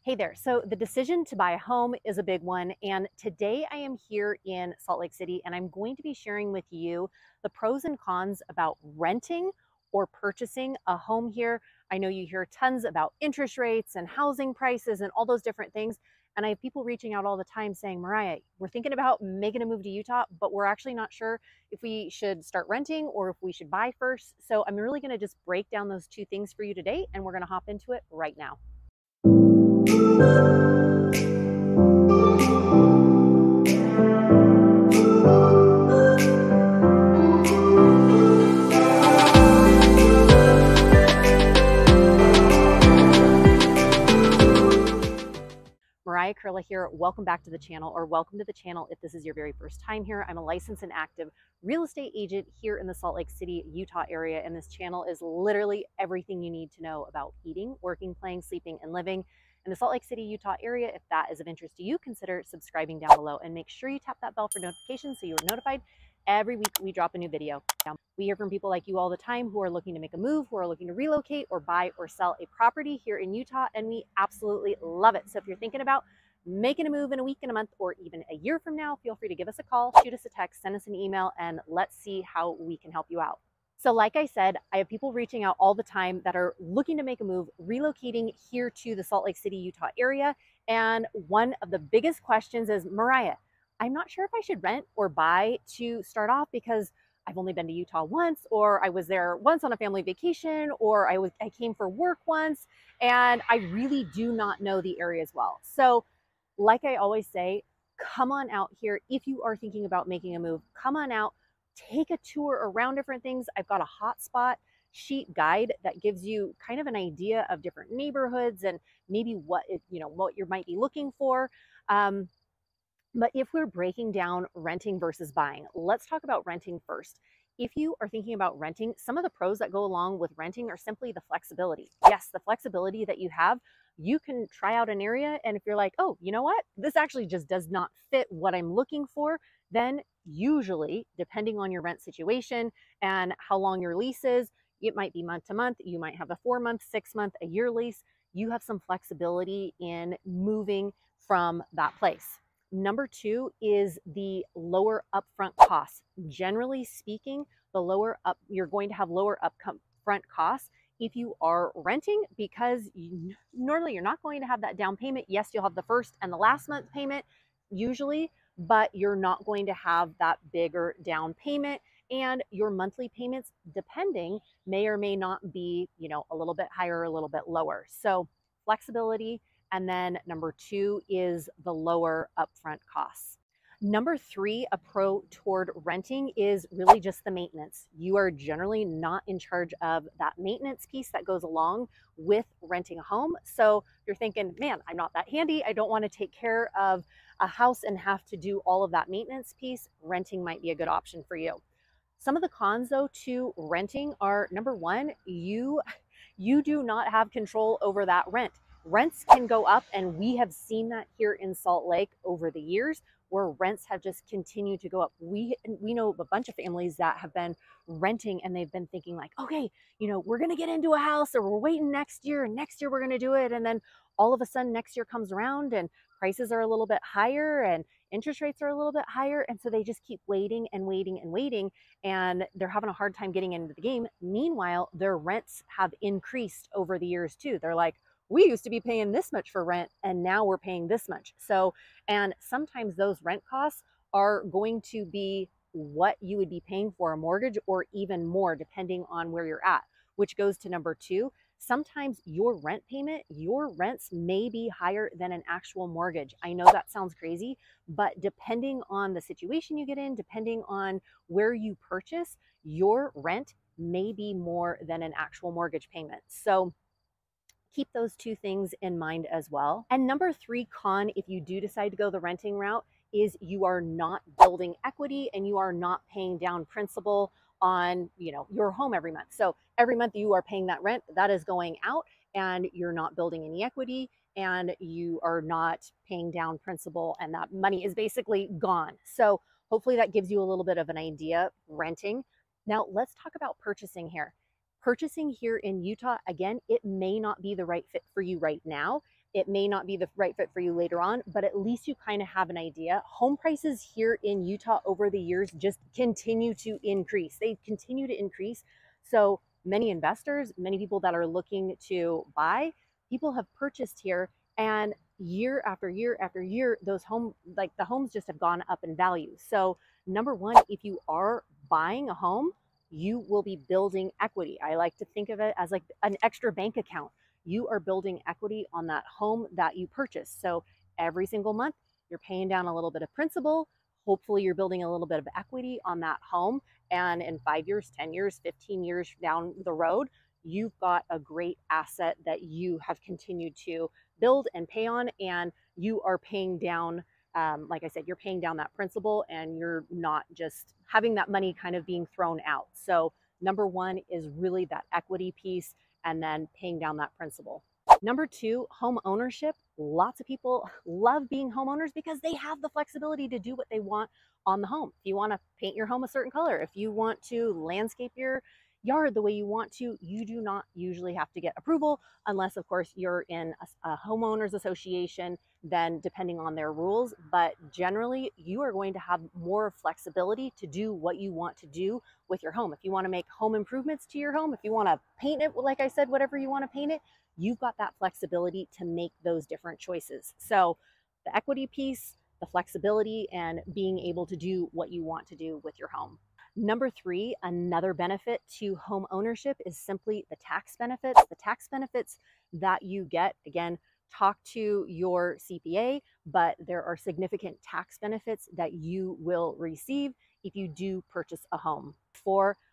Hey there. So the decision to buy a home is a big one. And today I am here in Salt Lake City and I'm going to be sharing with you the pros and cons about renting or purchasing a home here. I know you hear tons about interest rates and housing prices and all those different things. And I have people reaching out all the time saying, Mariah, we're thinking about making a move to Utah, but we're actually not sure if we should start renting or if we should buy first. So I'm really going to just break down those two things for you today, and we're going to hop into it right now. Mariah here. Welcome back to the channel, or welcome to the channel if this is your very first time here. I'm a licensed and active real estate agent here in the Salt Lake City, Utah area, and this channel is literally everything you need to know about eating, working, playing, sleeping, and living in the Salt Lake City, Utah area. If that is of interest to you, consider subscribing down below and make sure you tap that bell for notifications so you are notified every week we drop a new video. We hear from people like you all the time who are looking to make a move, who are looking to relocate or buy or sell a property here in Utah, and we absolutely love it. So if you're thinking about making a move in a week, in a month, or even a year from now, feel free to give us a call, shoot us a text, send us an email, and let's see how we can help you out. So like I said, I have people reaching out all the time that are looking to make a move, relocating here to the Salt Lake City, Utah area. And one of the biggest questions is, Mariah, I'm not sure if I should rent or buy to start off because I've only been to Utah once, or I was there once on a family vacation, or I came for work once, and I really do not know the area as well. So like I always say, come on out here. If you are thinking about making a move, come on out, take a tour around different things. I've got a hotspot sheet guide that gives you kind of an idea of different neighborhoods and maybe what you might be looking for. But if we're breaking down renting versus buying, let's talk about renting first. If you are thinking about renting, some of the pros that go along with renting are simply the flexibility. Yes, the flexibility that you have. You can try out an area, and if you're like, oh, you know what? This actually just does not fit what I'm looking for, then usually, depending on your rent situation and how long your lease is, it might be month to month. You might have a 4-month, 6-month, a year lease. You have some flexibility in moving from that place. Number two is the lower upfront costs. Generally speaking, you're going to have lower upfront costs if you are renting, because normally you're not going to have that down payment. Yes, you'll have the first and the last month payment usually, but you're not going to have that bigger down payment, and your monthly payments, depending, may or may not be, a little bit higher or a little bit lower. So flexibility. And then number two is the lower upfront costs. Number three, a pro toward renting is really just the maintenance. You are generally not in charge of that maintenance piece that goes along with renting a home. So you're thinking, man, I'm not that handy. I don't want to take care of a house and have to do all of that maintenance piece. Renting might be a good option for you. Some of the cons, though, to renting are, number one, you do not have control over that rent. Rents can go up, and we have seen that here in Salt Lake over the years, where rents have just continued to go up. We know a bunch of families that have been renting, and they've been thinking like, okay, we're going to get into a house, or we're waiting next year, and next year we're going to do it. And then all of a sudden next year comes around and prices are a little bit higher and interest rates are a little bit higher. And so they just keep waiting and waiting and waiting, and they're having a hard time getting into the game. Meanwhile, their rents have increased over the years too. They're like, we used to be paying this much for rent, and now we're paying this much. So, and sometimes those rent costs are going to be what you would be paying for a mortgage, or even more, depending on where you're at, which goes to number two. Sometimes your rent payment, your rents may be higher than an actual mortgage. I know that sounds crazy, but depending on the situation you get in, depending on where you purchase, your rent may be more than an actual mortgage payment. So keep those two things in mind as well. And number three con, if you do decide to go the renting route, is you are not building equity and you are not paying down principal on your home every month. So every month you are paying that rent that is going out, and you're not building any equity, and you are not paying down principal, and that money is basically gone. So hopefully that gives you a little bit of an idea renting. Now let's talk about purchasing here. Purchasing here in Utah, again, it may not be the right fit for you right now. It may not be the right fit for you later on, but at least you kind of have an idea. Home prices here in Utah over the years just continue to increase. They continue to increase. So many investors, many people that are looking to buy, people have purchased here, and year after year after year, those the homes just have gone up in value. So number one, if you are buying a home, you will be building equity. I like to think of it as like an extra bank account. You are building equity on that home that you purchased. So every single month, you're paying down a little bit of principal. Hopefully, you're building a little bit of equity on that home. And in 5 years, 10 years, 15 years down the road, you've got a great asset that you have continued to build and pay on, and you are paying down. Like I said, you're paying down that principal, and you're not just having that money kind of being thrown out. So number one is really that equity piece, and then paying down that principal. Number two, home ownership. Lots of people love being homeowners because they have the flexibility to do what they want on the home. If you want to paint your home a certain color, if you want to landscape your yard the way you want to, you do not usually have to get approval unless, of course, you're in a homeowners association, then depending on their rules. But generally, you are going to have more flexibility to do what you want to do with your home. If you want to make home improvements to your home, if you want to paint it, like I said, whatever you want to paint it, you've got that flexibility to make those different choices. So the equity piece, the flexibility, and being able to do what you want to do with your home. Number three, another benefit to home ownership is simply the tax benefits. The tax benefits that you get, again, talk to your CPA, but there are significant tax benefits that you will receive if you do purchase a home.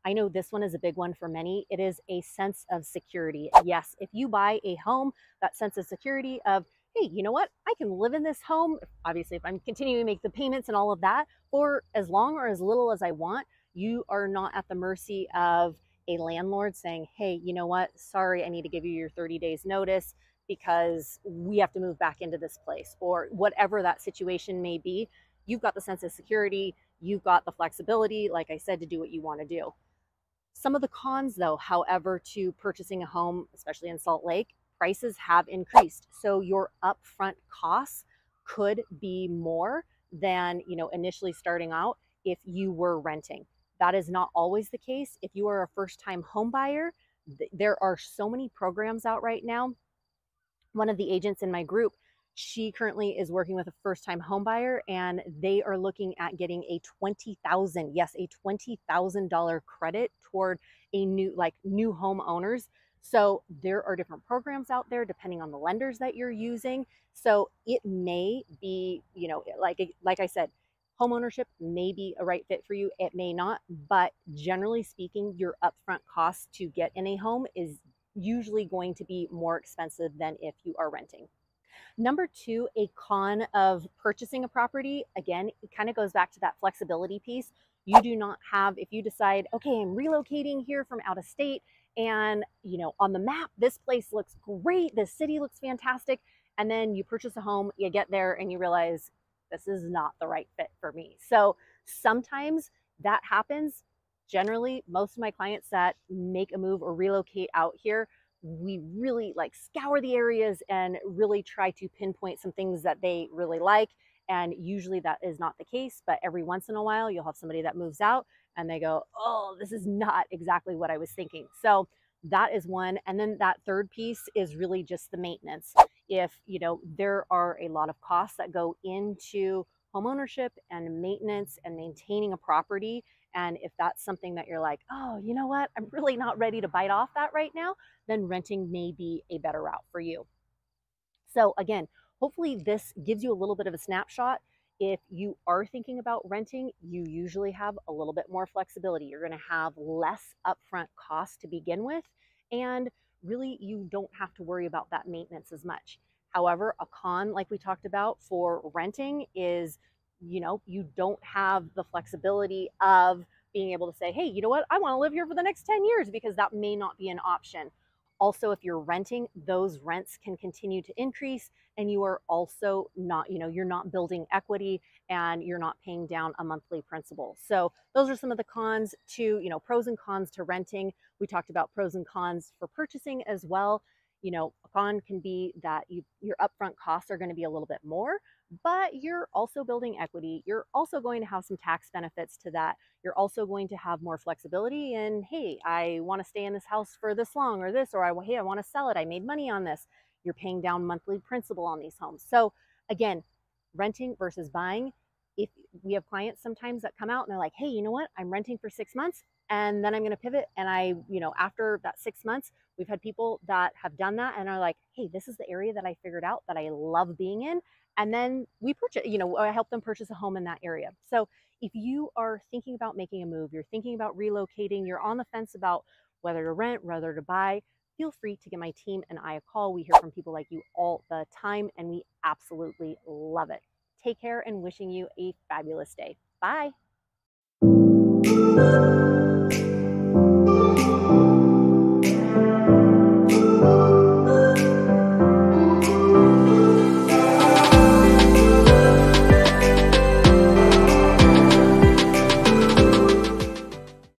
I know this one is a big one for many. It is a sense of security. Yes, if you buy a home, that sense of security of, hey, you know what? I can live in this home, obviously, if I'm continuing to make the payments and all of that, for as long or as little as I want. You are not at the mercy of a landlord saying, hey, you know what? Sorry, I need to give you your 30 days notice because we have to move back into this place, or whatever that situation may be. You've got the sense of security. You've got the flexibility, like I said, to do what you want to do. Some of the cons, though, however, to purchasing a home, especially in Salt Lake, prices have increased. So your upfront costs could be more than, initially starting out if you were renting. That is not always the case. If you are a first-time home buyer, there are so many programs out right now. One of the agents in my group, she currently is working with a first-time home buyer, and they are looking at getting a $20,000 credit toward a new homeowners. So there are different programs out there depending on the lenders that you're using. So it may be, like I said, homeownership may be a right fit for you. It may not, but generally speaking, your upfront cost to get in a home is usually going to be more expensive than if you are renting. Number two, a con of purchasing a property, again, it kind of goes back to that flexibility piece. You do not have, if you decide, okay, I'm relocating here from out of state, and on the map, this place looks great, this city looks fantastic, and then you purchase a home, you get there and you realize this is not the right fit for me. So sometimes that happens. Generally, most of my clients that make a move or relocate out here, we really scour the areas and really try to pinpoint some things that they really like. And usually that is not the case, but every once in a while you'll have somebody that moves out and they go, oh, this is not exactly what I was thinking. So that is one. And then that third piece is really just the maintenance. If there are a lot of costs that go into homeownership and maintenance and maintaining a property, and if that's something that you're like, oh, you know what, I'm really not ready to bite off that right now, then renting may be a better route for you. So again, hopefully this gives you a little bit of a snapshot. If you are thinking about renting, you usually have a little bit more flexibility. You're going to have less upfront costs to begin with, and really you don't have to worry about that maintenance as much. However, a con, like we talked about for renting, is you don't have the flexibility of being able to say, hey, you know what, I want to live here for the next 10 years, because that may not be an option. Also, if you're renting, those rents can continue to increase, and you are also not, you're not building equity, and you're not paying down a monthly principal. So those are some of the cons to, pros and cons to renting. We talked about pros and cons for purchasing as well. A con can be that your upfront costs are going to be a little bit more, but you're also building equity. You're also going to have some tax benefits to that. You're also going to have more flexibility in, hey, I want to stay in this house for this long or this, or hey, I want to sell it. I made money on this. You're paying down monthly principal on these homes. So again, renting versus buying. If we have clients sometimes that come out and they're like, hey, you know what? I'm renting for 6 months and then I'm going to pivot. And after that 6 months, we've had people that have done that and are like, hey, this is the area that I figured out that I love being in. And then we purchase, I help them purchase a home in that area. So if you are thinking about making a move, you're thinking about relocating, you're on the fence about whether to rent, whether to buy, feel free to give my team and I a call. We hear from people like you all the time, and we absolutely love it. Take care and wishing you a fabulous day. Bye.